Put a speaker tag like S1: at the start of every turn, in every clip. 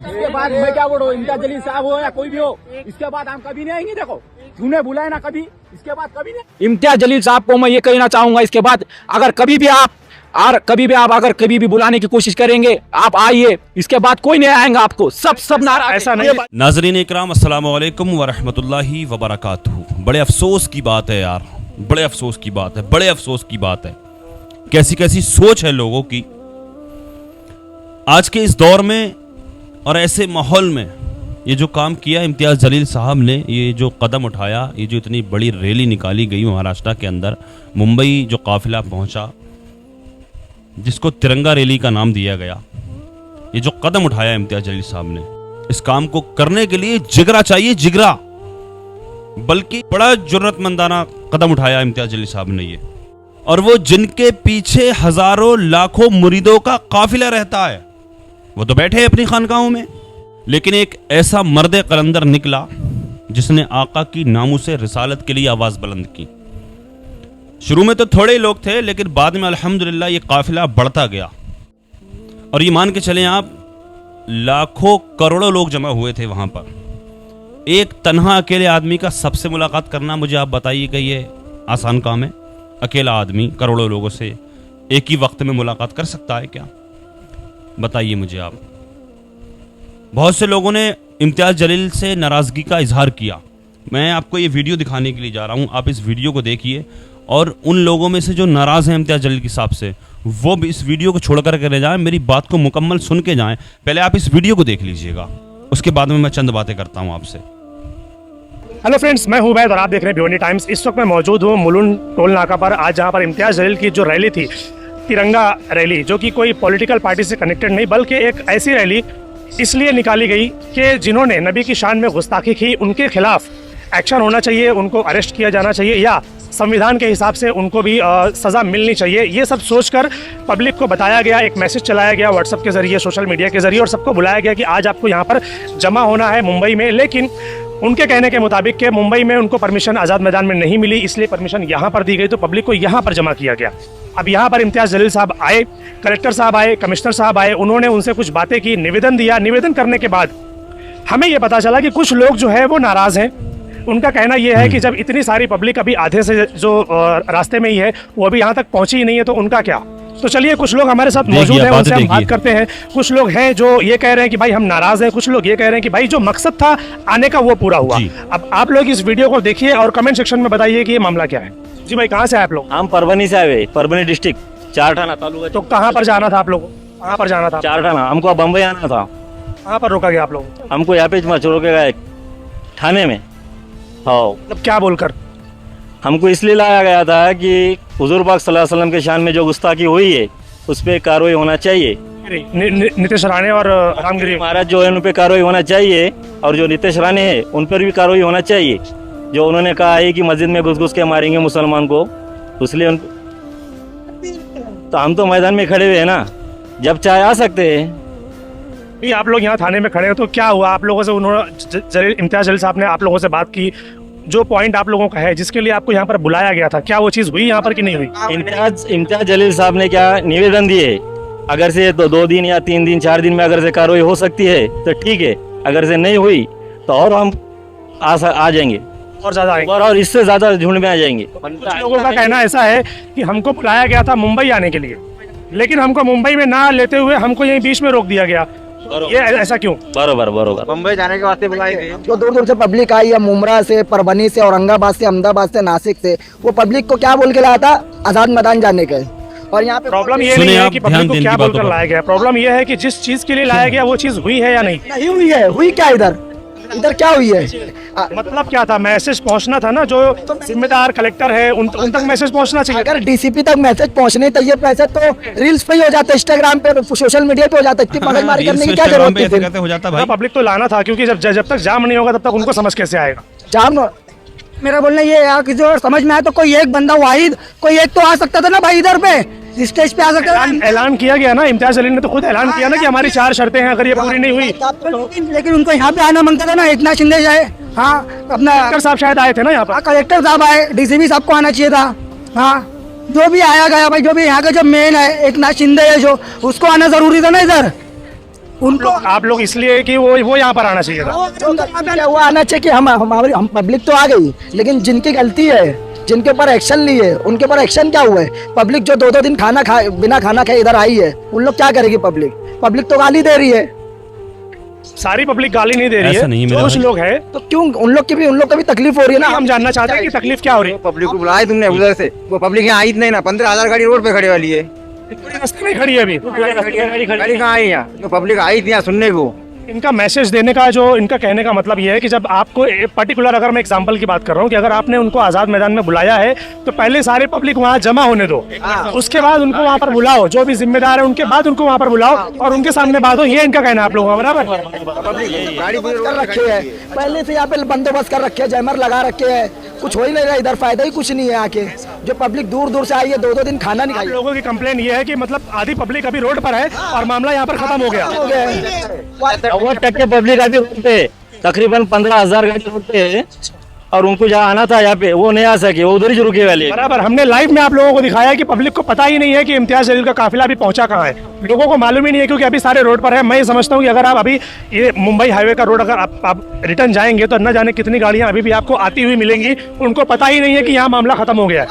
S1: इसके बाद मैं क्या बोलूं, इम्तियाज जलील साहब हो या कोई भी हो, इसके बाद हम कभी नहीं आएंगे। देखो तूने बुलाया ना कभी, इसके बाद कभी नहीं। इम्तियाज जलील साहब को मैं ये कहना चाहूंगा, इसके बाद अगर कभी भी आप बुलाने की कोशिश करेंगे, आप आइए, इसके बाद कोई नहीं आएगा आपको, सब नाराज। ऐसा नहीं।
S2: नाज़रीन इकराम, अस्सलाम वालेकुम वरहमतुल्लाहि वबरकातुहू। बड़े अफसोस की बात है यार, बड़े अफसोस की बात है, बड़े अफसोस की बात है। कैसी कैसी सोच है लोगों की आज के इस दौर में और ऐसे माहौल में। ये जो काम किया इम्तियाज जलील साहब ने, ये जो कदम उठाया, ये जो इतनी बड़ी रैली निकाली गई महाराष्ट्र के अंदर, मुंबई जो काफिला पहुंचा जिसको तिरंगा रैली का नाम दिया गया, ये जो कदम उठाया इम्तियाज जलील साहब ने, इस काम को करने के लिए जिगरा चाहिए, जिगरा। बल्कि बड़ा जुर्रतमंदाना कदम उठाया इम्तियाज जलील साहब ने ये, और वो जिनके पीछे हजारों लाखों मुरीदों का काफिला रहता है, वो तो बैठे अपनी खानकाहों में। लेकिन एक ऐसा मर्द कलंदर निकला जिसने आका की नामूसे रिसालत के लिए आवाज बुलंद की। शुरू में तो थोड़े लोग थे, लेकिन बाद में अल्हम्दुलिल्लाह ये काफिला बढ़ता गया, और ये मान के चलें आप, लाखों करोड़ों लोग जमा हुए थे वहां पर। एक तन्हा अकेले आदमी का सबसे मुलाकात करना, मुझे आप बताइए कि ये आसान काम है? अकेला आदमी करोड़ों लोगों से एक ही वक्त में मुलाकात कर सकता है क्या? बताइए मुझे आप। बहुत से लोगों ने इम्तियाज जलील से नाराजगी का इजहार किया। मैं आपको ये वीडियो दिखाने के लिए जा रहा हूं, आप इस वीडियो को देखिए, और उन लोगों में से जो नाराज हैं इम्तियाज जलील के साहब से, वो भी इस वीडियो को छोड़ कर ले जाएं, मेरी बात को मुकम्मल सुन के जाएं। पहले आप इस वीडियो को देख लीजिएगा, उसके बाद में मैं चंद बातें करता हूं आपसे।
S3: हेलो फ्रेंड्स, मैं हूं वैद और आप देख रहे हैं भिवंडी टाइम्स। इस वक्त मैं मौजूद हूं मुलुंड टोल नाका पर, आज जहां पर इम्तियाज जलील की जो रैली थी, तिरंगा रैली, जो कि कोई पॉलिटिकल पार्टी से कनेक्टेड नहीं, बल्कि एक ऐसी रैली इसलिए निकाली गई कि जिन्होंने नबी की शान में गुस्ताखी की, उनके खिलाफ एक्शन होना चाहिए, उनको अरेस्ट किया जाना चाहिए, या संविधान के हिसाब से उनको भी सज़ा मिलनी चाहिए। ये सब सोचकर पब्लिक को बताया गया, एक मैसेज चलाया गया व्हाट्सएप के ज़रिए, सोशल मीडिया के ज़रिए, और सबको बुलाया गया कि आज आपको यहाँ पर जमा होना है मुंबई में। लेकिन उनके कहने के मुताबिक कि मुंबई में उनको परमिशन आज़ाद मैदान में नहीं मिली, इसलिए परमिशन यहाँ पर दी गई, तो पब्लिक को यहाँ पर जमा किया गया। अब यहाँ पर इम्तियाज जलील साहब आए, कलेक्टर साहब आए, कमिश्नर साहब आए, उन्होंने उनसे कुछ बातें की, निवेदन दिया। निवेदन करने के बाद हमें ये पता चला कि कुछ लोग जो है वो नाराज़ हैं। उनका कहना यह है कि जब इतनी सारी पब्लिक अभी आधे से जो रास्ते में ही है, वो अभी यहाँ तक पहुँची ही नहीं है, तो उनका क्या? तो चलिए, कुछ लोग हमारे साथ मौजूद हैं, उनसे हम बात करते हैं। कुछ लोग हैं जो ये कह रहे हैं कि भाई हम नाराज हैं, कुछ लोग ये कह रहे हैं कि भाई जो मकसद था आने का वो पूरा हुआ। अब आप लोग इस वीडियो को देखिए और कमेंट सेक्शन में बताइए कि ये मामला क्या है। जी भाई, कहाँ से आए आप लोग?
S4: हम परभनी से आए, परभनी डिस्ट्रिक्ट चारठाना तालुका।
S3: तो कहाँ पर जाना था आप लोगों को? कहाँ पर जाना था?
S4: चारठाना। हमको बम्बई आना था।
S3: कहाँ पर रोका गया आप लोगों को?
S4: हमको यहाँ पे रोके गए थाने में। हाँ,
S3: मतलब क्या बोलकर?
S4: हमको इसलिए लाया गया था कि हुजूर पाक सल्लल्लाहु अलैहि वसल्लम के शान में जो गुस्ताखी हुई है उस पर कार्रवाई होना चाहिए।
S3: नीतीश राणे और रामगिरी
S4: महाराज जो है उन पर कार्रवाई होना चाहिए, और जो नीतीश राणे है उन पर भी कार्रवाई होना चाहिए। जो उन्होंने कहा है कि मस्जिद में घुस घुस के मारेंगे मुसलमान को, इसलिए तो हम तो मैदान में खड़े हुए हैं ना, जब चाहे आ सकते हैं।
S3: आप लोग यहाँ थाने में खड़े हैं, तो क्या हुआ आप लोगों से? उन्होंने इम्तियाज जलील साहब ने आप लोगों से बात की, जो पॉइंट आप लोगों का है जिसके लिए आपको यहाँ पर बुलाया गया था, क्या वो चीज़ हुई यहाँ पर कि नहीं हुई?
S4: इम्तियाज जलील साहब ने क्या निवेदन दिए, अगर से तो 2 दिन या 3 दिन 4 दिन में अगर से कार्रवाई हो सकती है तो ठीक है, अगर से नहीं हुई तो और हम आ जाएंगे,
S3: और ज्यादा आएंगे,
S4: और इससे ज्यादा झुंड में आ जाएंगे।
S3: कुछ लोगों का कहना ऐसा है कि हमको बुलाया गया था मुंबई आने के लिए, लेकिन हमको मुंबई में ना लेते हुए हमको यहीं बीच में रोक दिया गया। ये ऐसा क्यों?
S4: बरोबर बरोबर।
S5: मुंबई जाने के वास्ते बुलाई गई। जो दूर दूर से पब्लिक आई है, मुमरा से, परभनी से, औरंगाबाद से, अहमदाबाद से, नासिक से, वो पब्लिक को क्या बोल के लाया था? आजाद मैदान जाने के। और यहाँ पे
S3: प्रॉब्लम ये नहीं है कि पब्लिक को क्या बोलकर लाया गया, प्रॉब्लम ये है कि जिस चीज के लिए लाया गया वो चीज हुई है या नहीं?
S5: नहीं हुई है। हुई क्या इधर क्या हुई है?
S3: मतलब क्या था? मैसेज पहुंचना था ना, जो जिम्मेदार कलेक्टर है उन तक मैसेज पहुंचना चाहिए।
S5: अगर डीसीपी तक मैसेज पहुंचने चाहिए, पैसे तो रील्स पे ही हो जाता है, इंस्टाग्राम पे, सोशल मीडिया पे हो जाता है। इतनी मगजमारी करने की क्या जरूरत थी फिर?
S3: पब्लिक तो लाना था, क्योंकि जब तक जाम नहीं होगा तब तक उनको समझ कैसे आएगा?
S5: जाम मेरा बोलना ये है कि जो समझ में आया तो कोई एक बंदा वाहिद, कोई एक तो आ सकता था ना भाई, इधर पे स्टेज पे आ सकता था।
S3: ऐलान किया गया ना, इम्तियाज जलील ने तो खुद ऐलान किया ना कि हमारी 4 शर्तें हैं, अगर ये पूरी नहीं हुई
S5: लेकिन उनको यहाँ पे आना मांगता था ना, एकनाथ शिंदे जाए। हाँ, अपना
S3: कलेक्टर साहब शायद आए थे ना यहाँ पर।
S5: कलेक्टर साहब आए, डीसीपी साहब को आना चाहिए था। हाँ, जो भी आया गया भाई, जो भी यहाँ का जो मेन है एकनाथ शिंदे है, जो उसको आना जरूरी था ना इधर। उनको
S3: आप लोग इसलिए कि वो यहाँ पर आना चाहिए था।
S5: वो आना चाहिए कि हम पब्लिक तो आ गई, लेकिन जिनकी गलती है, जिनके ऊपर एक्शन लिए, उनके ऊपर एक्शन क्या हुआ है? पब्लिक जो 2-2 दिन बिना खाना खाए इधर आई है, उन लोग क्या करेगी? पब्लिक तो गाली दे रही है।
S3: सारी पब्लिक गाली नहीं दे रही
S2: ऐसा
S3: है,
S2: नहीं, मेरा
S3: कुछ
S2: भाई।
S3: लोग हैं।
S5: तो क्यों उन लोग की भी तकलीफ हो रही है ना?
S3: हम जानना चाहते हैं कि तकलीफ क्या हो रही है।
S6: पब्लिक को बुलाया तुमने उधर से, वो पब्लिक यहाँ आई नहीं ना, 15,000 गाड़ी रोड पे खड़े वाली है।
S3: पूरी रास्ते में खड़ी है अभी।
S6: गाड़ी कहाँ आई यहाँ? तो पब्लिक आई थी यहाँ सुनने को।
S3: इनका मैसेज देने का जो इनका कहने का मतलब ये है कि जब आपको पर्टिकुलर, अगर मैं एग्जांपल की बात कर रहा हूँ, कि अगर आपने उनको आज़ाद मैदान में बुलाया है तो पहले सारे पब्लिक वहाँ जमा होने दो, उसके बाद उनको वहाँ पर बुलाओ, जो भी जिम्मेदार है उनके बाद उनको वहाँ पर बुलाओ और उनके सामने बात हो। ये इनका कहना है आप लोगों का, बराबर?
S6: गाड़ी
S5: कर रखे हैं पहले से, यहाँ पे बंदोबस्त कर रखे हैं, जैमर लगा रखे हैं, कुछ हो ही नहीं रहा इधर, फायदा ही कुछ नहीं है। आके जो पब्लिक दूर दूर से आई है, 2-2 दिन खाना नहीं
S3: आप
S5: खाई।
S3: लोगों की कंप्लेन ये है कि मतलब आधी पब्लिक अभी रोड पर है और मामला यहाँ पर खत्म हो गया।
S4: 90% पब्लिक अभी रोड पे, तकरीबन 15,000 गाड़ी रोड पे है और उनको जहाँ आना था यहाँ पे वो नहीं आ सके, वो उधर ही रुके वाले।
S3: बराबर, हमने लाइव में आप लोगों को दिखाया है कि पब्लिक को पता ही नहीं है कि इम्तियाज जलील का काफिला अभी पहुंचा कहाँ है। लोगों को मालूम ही नहीं है क्योंकि अभी सारे रोड पर है। मैं समझता हूँ कि अगर आप अभी ये मुंबई हाईवे का रोड अगर आप रिटर्न जाएंगे तो न जाने कितनी गाड़ियाँ अभी भी आपको आती हुई मिलेंगी। उनको पता ही नहीं है कि यहाँ मामला खत्म हो गया है।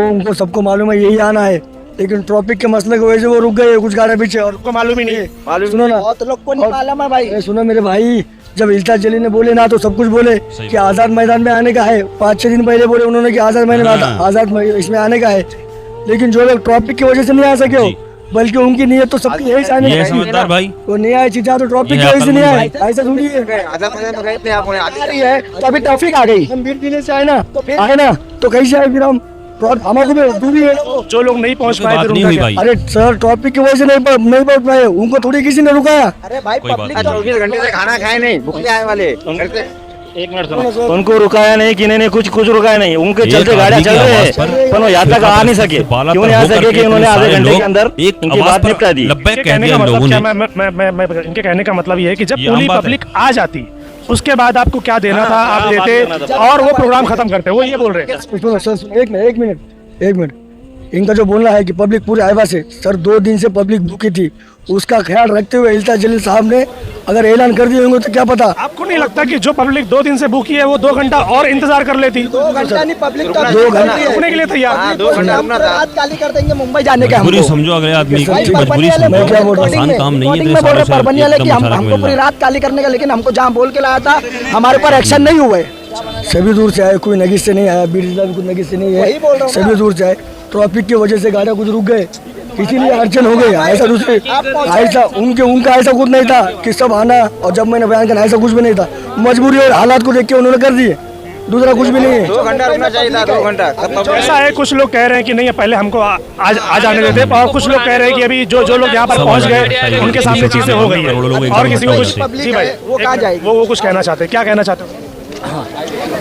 S5: उनको सबको मालूम है यही आना है, लेकिन ट्रैफिक के मसले की वजह से वो रुक गए कुछ गाड़ियाँ पीछे और
S3: उनको मालूम ही नहीं है।
S5: सुनो ना, बहुत लोग को नहीं मालूम है भाई। सुनो मेरे भाई, जब इम्तियाज जलील ने बोले ना तो सब कुछ बोले कि आजाद मैदान में आने का है। 5-6 दिन पहले बोले उन्होंने कि आजाद इसमें आने का है, लेकिन जो लोग ट्रैफिक की वजह से नहीं आ सके हो, बल्कि उनकी नीयत तो सबकी यही आने
S2: ये
S5: का
S2: समझदार भाई,
S5: वो नहीं आए चीजा तो ट्रैफिक की वजह से नहीं आए, ऐसा थोड़ी है।
S6: आजाद मैदान में गए थे आप, उन्हें
S5: आ रही है तो अभी ट्रैफिक आ गई, हम बीट पीने से आए ना तो कैसे आए फिर हम? हमारे को दूरी है।
S3: जो लोग नहीं पहुंच पाए
S2: बात
S3: फिर
S2: नहीं
S3: उनका
S2: हुई
S3: क्या?
S2: भाई।
S5: अरे सर ट्रैफिक की वजह से नहीं पहुंच पाए, उनको थोड़ी किसी ने रुकाया। अरे भाई
S2: कोई बात नहीं।
S6: 24 घंटे से खाना खाए नहीं, भूखे आए वाले।
S4: एक मिनट सुनो, उनको रुकाया नहीं कि नहीं कुछ रुकाया नहीं, उनके
S2: एक
S4: चलते गाड़ियाँ
S2: आदमी
S4: चल
S2: की
S4: रहे
S2: आवाज
S4: हैं
S2: पर
S4: पर वो यहाँ तक आ नहीं सके।
S2: बाला
S4: क्यों
S2: पर
S4: नहीं आ
S2: होकर
S4: सके कि
S2: के
S4: उन्होंने
S2: इतने
S4: आधे
S2: सारे
S4: घंटे
S2: लोग
S4: के अंदर
S2: एक
S4: इनकी
S2: आवाज
S4: बात
S2: पर
S4: निपटा दी।
S2: लब्बैक
S3: इनके
S2: कह
S3: कहने
S2: दिया
S3: का
S2: इन
S3: मतलब
S2: लोगों
S3: क्या,
S2: ने।
S3: मैं इनके कहने का मतलब ये है कि जब
S2: ये आम
S3: पूरी
S2: बात है।
S3: पब्लिक आ जाती उसके बाद आपको क्या देना था आप देते और वो प्रोग्राम खत्म करते। वो ये बोल रहे हैं।
S5: सुनो सर, एक मिनट इनका जो बोलना है कि पब्लिक पूरे आइबा से, सर 2 दिन से पब्लिक भूखी थी, उसका ख्याल रखते हुए इम्तियाज जलील साहब ने अगर ऐलान कर दिए होंगे तो क्या पता।
S3: आपको नहीं लगता कि जो पब्लिक 2 दिन से भूखी है वो 2 घंटा और इंतजार कर लेती?
S5: 2 घंटा नहीं, पब्लिक का
S6: 2
S3: घंटा रुकने के लिए तैयार।
S6: 2 घंटा रुकना था।
S5: रात काली कर देंगे मुंबई जाने का
S2: मजबूरी
S5: हमको।
S2: समझो अगले आदमी की,
S5: भाई,
S2: मजबूरी
S5: परपनी वाले
S2: समझो।
S5: क्या बोल रहे हैं?
S2: आसान काम नहीं है,
S5: रिकॉर्डिंग में बोल रहे हैं परपनी वाले कि हमको पूरी
S2: मिल
S5: रात काली करने का, लेकिन हमको जहाँ बोल के लाया था हमारे ऊपर एक्शन नहीं हुए। सभी दूर से आए, कोई नगिस से नहीं आया, बीड़ जिला भी कोई नगिस से नहीं है, सभी दूर से आए। ट्रैफिक की वजह से गाड़ियाँ कुछ रुक गए, इसीलिए अड़चन हो गई। ऐसा दूसरे ऐसा उनका ऐसा कुछ नहीं था कि सब आना, और जब मैंने बयान करना ऐसा कुछ भी नहीं था। मजबूरी और हालात को देख के उन्होंने कर दिए, दूसरा कुछ भी नहीं है।
S6: 2 घंटा रुकना चाहिए था, 2 घंटा।
S3: ऐसा है, कुछ लोग कह रहे हैं कि नहीं पहले हमको आ जाने देते, और कुछ लोग कह रहे हैं कि अभी जो लोग यहाँ पर पहुँच गए उनके सामने चीजें हो गई है और किसी को कुछ। जी भाई,
S5: वो कहाँ जाएगी?
S3: वो कुछ कहना चाहते हैं, क्या कहना चाहते हो?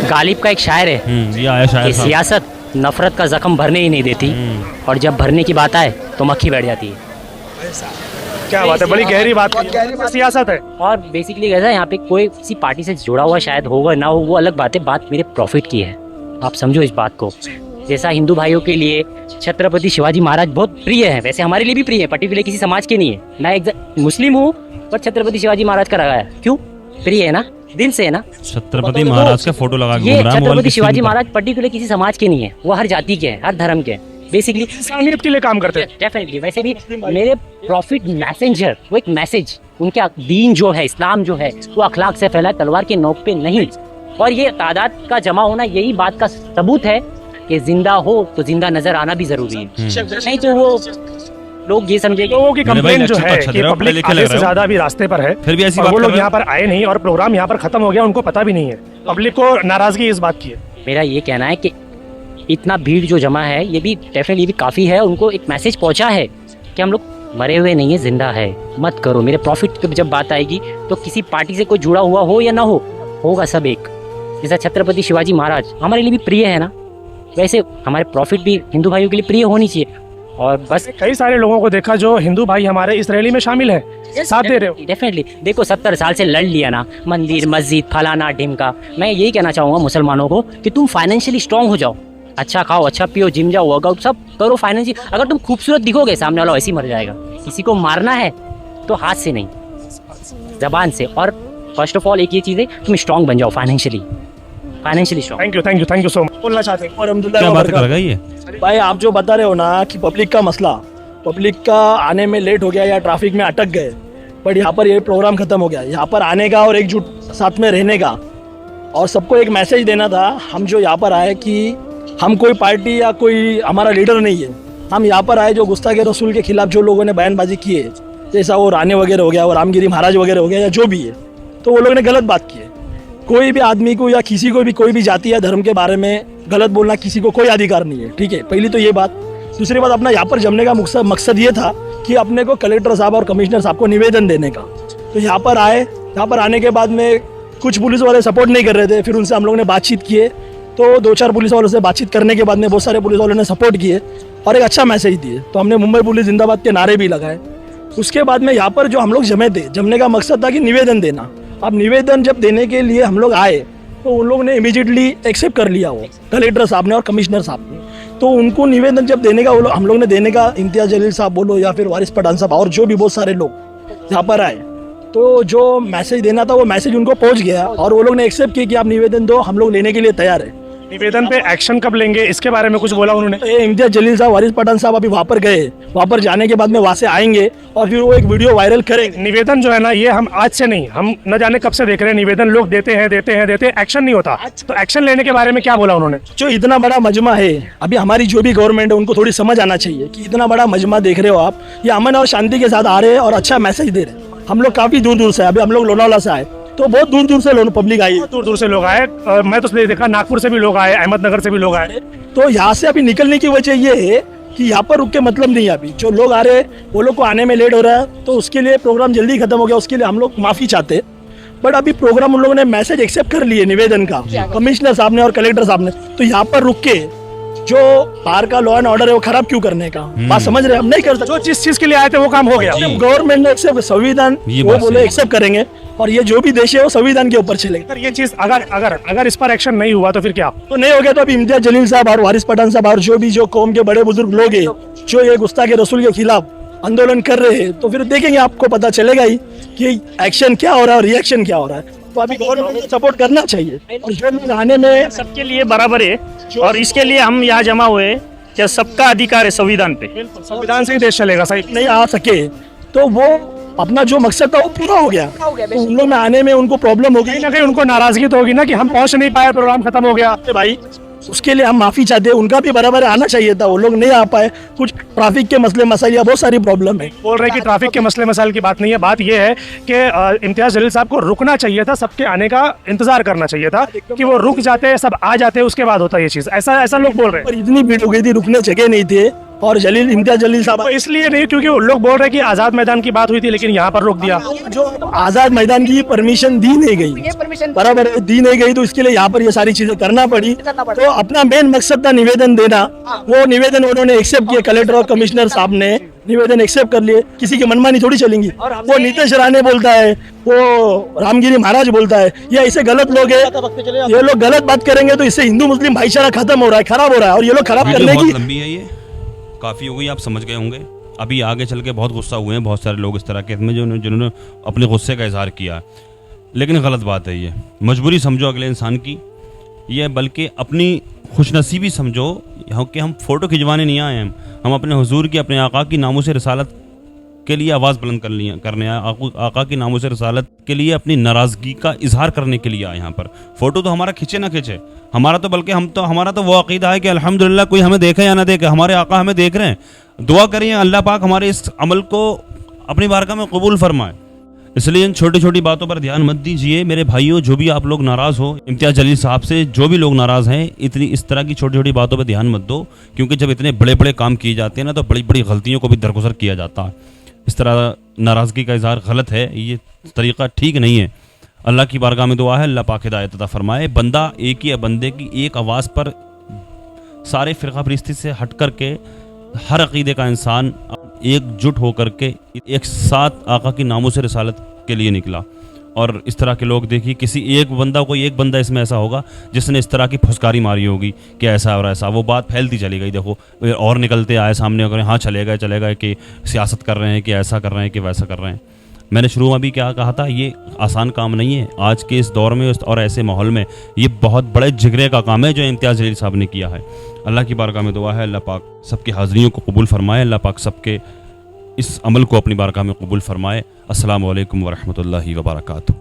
S7: गालिब का एक शायर है
S2: ये आया
S7: कि
S2: शायद साहब।
S7: सियासत नफरत का जख्म भरने ही नहीं देती और जब भरने की बात आए तो मक्खी बैठ जाती है।
S3: क्या बात है, बड़ी गहरी बात है। सियासत है
S7: और बेसिकली कैसा है, यहाँ पे कोई किसी पार्टी से जुड़ा हुआ शायद होगा ना हो, वो अलग बात है, बात मेरे प्रॉफिट की है। आप समझो इस बात को। जैसा हिंदू भाइयों के लिए छत्रपति शिवाजी महाराज बहुत प्रिय है, वैसे हमारे लिए भी प्रिय है, पर्टिकुलर किसी समाज के नहीं है। मैं एक मुस्लिम हूँ पर छत्रपति शिवाजी महाराज का लगाया, क्यों प्रिय है ना, दिन से है ना।
S2: छत्रपति महाराज का फोटो लगा के
S7: ये
S2: घूम रहा है मोबाइल
S7: छत्रपति
S2: की
S7: शिवाजी
S2: स्क्रीन पर।
S7: महाराज पर्टिकुलर किसी समाज के नहीं है, वो हर जाति के हैं, हर धर्म के हैं बेसिकली।
S3: इंसानियत के लिए काम करते हैं।
S7: डेफिनेटली। वैसे भी मेरे प्रॉफिट मैसेंजर, वो एक मैसेज, उनके दीन जो है, इस्लाम जो है, वो अखलाक से फैला है, तलवार के नोक पे नहीं। और ये तादाद का जमा होना यही बात का सबूत है कि जिंदा हो तो जिंदा नजर आना भी जरूरी है, नहीं तो वो लोग ये समझेंगे।
S3: लोगों की
S2: मेरे भाई
S3: कंप्लेन जो
S2: लेक्चर तो
S3: है
S2: अच्छा
S3: कि
S2: दे रहे हो,
S3: पब्लिक
S2: लेके
S3: आधे
S2: लग
S3: से
S2: रहे हो।
S3: ज्यादा अभी रास्ते पर है,
S2: फिर भी ऐसी
S3: और
S2: बात
S3: वो
S2: कर
S3: लोग
S2: रहे हो।
S3: यहाँ पर आए नहीं और प्रोग्राम यहाँ पर खत्म हो गया, उनको पता भी नहीं है। पब्लिक को नाराजगी इस बात की है।
S7: मेरा ये कहना है कि इतना भीड़ जो जमा है ये भी डेफिनेटली भी काफ़ी है, उनको एक मैसेज पहुंचा है कि हम लोग मरे हुए नहीं है, जिंदा है, मत करो। मेरे प्रॉफिट पे जब बात आएगी तो किसी पार्टी से कोई जुड़ा हुआ हो या ना हो, होगा सब एक। जैसा छत्रपति शिवाजी महाराज हमारे लिए भी प्रिय है ना, वैसे हमारे प्रॉफिट भी हिंदू भाइयों के लिए प्रिय होनी चाहिए। और बस
S3: कई सारे लोगों को देखा जो हिंदू भाई हमारे इस रैली में शामिल है, साथ दे रहे हो।
S7: डेफिनेटली। देखो 70 साल से लड़ लिया ना, मंदिर मस्जिद फलाना ढिमका। मैं यही कहना चाहूँगा मुसलमानों को कि तुम फाइनेंशियली स्ट्रांग हो जाओ, अच्छा खाओ, अच्छा पियो, जिम जाओ, वर्कआउट सब करो फाइनेंशियल। अगर तुम खूबसूरत दिखोगे सामने वाला वैसे ही मर जाएगा। किसी को मारना है तो हाथ से नहीं, जबान से। और फर्स्ट ऑफ ऑल एक ये चीज़ है, तुम स्ट्रांग बन जाओ financially strong.
S3: Thank you so much. बोलना चाहते हैं
S2: क्या बात कर रहा है ये?
S8: भाई आप जो बता रहे हो ना कि पब्लिक का मसला, पब्लिक का आने में लेट हो गया या ट्रैफिक में अटक गए, बट यहाँ पर ये प्रोग्राम खत्म हो गया। यहाँ पर आने का और एकजुट साथ में रहने का और सबको एक मैसेज देना था। हम जो यहाँ पर आए कि हम कोई पार्टी या कोई हमारा लीडर नहीं है, हम यहाँ पर आए जो गुस्ताखे रसूल के खिलाफ जो लोगों ने बयानबाजी की है, जैसा वो राणे वगैरह हो गया, वो रामगिरी महाराज वगैरह हो गया या जो भी है, तो वो लोगों ने गलत बात की है। कोई भी आदमी को या किसी को भी कोई भी जाति या धर्म के बारे में गलत बोलना किसी को कोई अधिकार नहीं है, ठीक है। पहली तो ये बात। दूसरी बात, अपना यहाँ पर जमने का मकसद ये था कि अपने को कलेक्टर साहब और कमिश्नर साहब को निवेदन देने का। तो यहाँ पर आए, यहाँ पर आने के बाद में कुछ पुलिस वाले सपोर्ट नहीं कर रहे थे, फिर उनसे हम लोगों ने बातचीत किए, तो 2-4 पुलिस वालों से बातचीत करने के बाद में बहुत सारे पुलिस वालों ने सपोर्ट किए और एक अच्छा मैसेज दिए। तो हमने मुंबई पुलिस जिंदाबाद के नारे भी लगाए। उसके बाद में यहाँ पर जो हम लोग जमे थे, जमने का मकसद था कि निवेदन देना। अब निवेदन जब देने के लिए हम लोग आए तो उन लोगों ने इमीडिएटली एक्सेप्ट कर लिया, वो कलेक्टर साहब ने और कमिश्नर साहब ने। तो उनको निवेदन जब देने का हम लोग ने देने का, इम्तियाज जलील साहब बोलो या फिर वारिस पठान साहब और जो भी बहुत सारे लोग यहाँ पर आए, तो जो मैसेज देना था वो मैसेज उनको पहुँच गया और वो लोग ने एक्सेप्ट किया कि आप निवेदन दो, हम लोग लेने के लिए तैयार है।
S3: निवेदन पे एक्शन कब लेंगे इसके बारे में कुछ बोला उन्होंने?
S8: इम्तियाज जलील साहब, वारिस पठान साहब अभी वहाँ पर गए, वहाँ पर जाने के बाद में वहाँ से आएंगे और फिर वो एक वीडियो वायरल करेंगे।
S3: निवेदन जो है ना, ये हम आज से नहीं, हम न जाने कब से देख रहे हैं निवेदन लोग देते हैं, एक्शन नहीं होता। तो एक्शन लेने के बारे में क्या बोला उन्होंने?
S8: जो इतना बड़ा मजमा है, अभी हमारी जो भी गवर्नमेंट है उनको थोड़ी समझ आना चाहिए कि इतना बड़ा मजमा देख रहे हो आप, ये अमन और शांति के साथ आ रहे हैं और अच्छा मैसेज दे रहे हैं। हम लोग काफी दूर दूर से, अभी हम लोग लोनावाला से आए तो बहुत दूर दूर से पब्लिक आई,
S3: दूर दूर से लोग आए। मैं तो देखा नागपुर से भी लोग आए, अहमदनगर से भी लोग आए।
S8: तो यहाँ से अभी निकलने की वजह ये है कि यहाँ पर रुक के मतलब नहीं है। अभी जो लोग आ रहे हैं वो लोग को आने में लेट हो रहा है, तो उसके लिए प्रोग्राम जल्दी खत्म हो गया, उसके लिए हम लोग माफी चाहते हैं। बट अभी प्रोग्राम उन लोगों ने मैसेज एक्सेप्ट कर लिए निवेदन का, कमिश्नर साहब ने और कलेक्टर साहब ने। तो यहाँ पर रुक के जो बाहर का लॉ एंड ऑर्डर है वो खराब क्यों करने का बात समझ रहे हैं? हम नहीं कर सकते।
S3: जो जिस चीज के लिए आए थे वो काम हो गया।
S8: गवर्नमेंट ने एक्सेप्ट, संविधान वो बोले एक्सेप्ट करेंगे और ये जो भी देश है वो संविधान के ऊपर चलेगा।
S3: ये चीज अगर इस पर एक्शन नहीं हुआ तो फिर क्या?
S8: तो नहीं हो गया तो अभी इम्तियाज जलील साहब और वारिस पठान साहब और जो कौम के बड़े बुजुर्ग लोग हैं जो ये गुस्ताखे रसूल के खिलाफ आंदोलन कर रहे हैं, तो फिर देखेंगे, आपको पता चलेगा ही कि एक्शन क्या हो रहा है और रिएक्शन क्या हो रहा है। तो अभी गवर्नमेंट को सपोर्ट करना चाहिए और जो लोग आने में
S9: सबके लिए बराबर है और इसके लिए हम यहाँ जमा हुए कि सबका अधिकार है संविधान पे।
S3: संविधान से ही देश चलेगा। सही
S8: नहीं आ सके तो वो अपना जो मकसद था वो पूरा हो गया। तो उन लोग में आने में उनको प्रॉब्लम हो गई,
S3: कहीं ना कहीं उनको नाराजगी तो होगी ना कि हम पहुंच नहीं पाए, प्रोग्राम खत्म हो गया।
S8: भाई उसके लिए हम माफी चाहते हैं। उनका भी बराबर आना चाहिए था, वो लोग नहीं आ पाए। कुछ ट्रैफिक के मसले मसाइल या बहुत सारी प्रॉब्लम है।
S3: बोल रहे हैं कि ट्रैफिक के मसले मसाइल की बात नहीं है, बात यह है कि इम्तियाज जलील साहब को रुकना चाहिए था, सबके आने का इंतजार करना चाहिए था कि वो रुक जाते, सब आ जाते, उसके बाद होता ये चीज। ऐसा लोग बोल रहे हैं।
S8: पर इतनी भीड़ हो गई थी, रुकने जगह नहीं थे और इम्तियाज जलील साहब
S3: इसलिए नहीं क्योंकि वो लोग बोल रहे हैं कि आजाद मैदान की बात हुई थी लेकिन यहाँ पर रोक दिया।
S8: जो आजाद मैदान की परमिशन दी नहीं गई, बराबर है, दी नहीं गई, तो इसके लिए यहाँ पर ये सारी चीजें करना पड़ी। तो अपना मेन मकसद था निवेदन देना, वो निवेदन उन्होंने एक्सेप्ट किया। कलेक्टर और कमिश्नर साहब ने निवेदन एक्सेप्ट कर लिए। किसी की मनमानी थोड़ी चलेंगी। वो नीतीश राणे बोलता है, वो रामगिरी महाराज बोलता है, ये ऐसे गलत लोग है, ये लोग गलत बात करेंगे तो इससे हिंदू मुस्लिम भाईचारा खत्म हो रहा है, खराब हो रहा है और ये लोग खराब करने की।
S2: लंबी है ये, काफ़ी हो गई, आप समझ गए होंगे। अभी आगे चल के बहुत गुस्सा हुए हैं बहुत सारे लोग इस तरह के में जिन्होंने अपने गुस्से का इजहार किया, लेकिन गलत बात है ये। मजबूरी समझो अगले इंसान की, ये बल्कि अपनी खुशनसीबी समझो कि हम फ़ोटो खिंचवाने नहीं आए हैं, हम अपने हुजूर की, अपने आका की नामों से रिसालत के लिए आवाज़ बुलंद करने आए, आका की नामों से रिसालत के लिए अपनी नाराज़गी का इजहार करने के लिए आए यहाँ पर। फ़ोटो तो हमारा खिंचे ना खिंचे, हमारा तो बल्कि हमारा तो वो अकीदा है कि अल्हम्दुलिल्लाह कोई हमें देखे या ना देखे, हमारे आका हमें देख रहे हैं। दुआ करिए अल्लाह पाक हमारे इस अमल को अपनी बारगाह में कबूल फरमाए। इसलिए इन छोटी छोटी बातों पर ध्यान मत दीजिए मेरे भाइयों। जो भी आप लोग नाराज़ हो इम्तियाज जलील साहब से, जो भी लोग नाराज़ हैं, इस तरह की छोटी छोटी बातों पर ध्यान मत दो, क्योंकि जब इतने बड़े बड़े काम किए जाते हैं ना तो बड़ी बड़ी गलतियों को भी दरगुजर किया जाता है। इस तरह नाराज़गी का इजहार गलत है, ये तरीक़ा ठीक नहीं है। अल्लाह की बारगाह में दुआ है अल्लाह पाक हिदायत अता फरमाए। बंदा एक ही है, बंदे की एक आवाज़ पर सारे फ़िरक़ा फरिश्ती से हट कर के हर अक़ीदे का इंसान एकजुट होकर के एक साथ आका की नामों से रिसालत के लिए निकला और इस तरह के लोग देखिए, किसी एक बंदा, कोई एक बंदा इसमें ऐसा होगा जिसने इस तरह की फुसकारी मारी होगी कि ऐसा और ऐसा, वो बात फैलती चली गई। देखो और निकलते आए सामने, अगर हाँ चले गए कि सियासत कर रहे हैं, कि ऐसा कर रहे हैं, कि वैसा कर रहे हैं। मैंने शुरू में भी क्या कहा था, ये आसान काम नहीं है आज के इस दौर में और ऐसे माहौल में। ये बहुत बड़े जिगरे का काम है जो इम्तियाज़ जलील साहब ने किया है। अल्लाह की बारगाह में दुआ है, अल्लाह पाक सबकी हाज़रियों को कबूल फरमाए, अल्लाह पाक सबके इस अमल को अपनी बारगाह में कबूल फरमाए। अस्सलामु अलैकुम व रहमतुल्लाहि व बरकातुहू।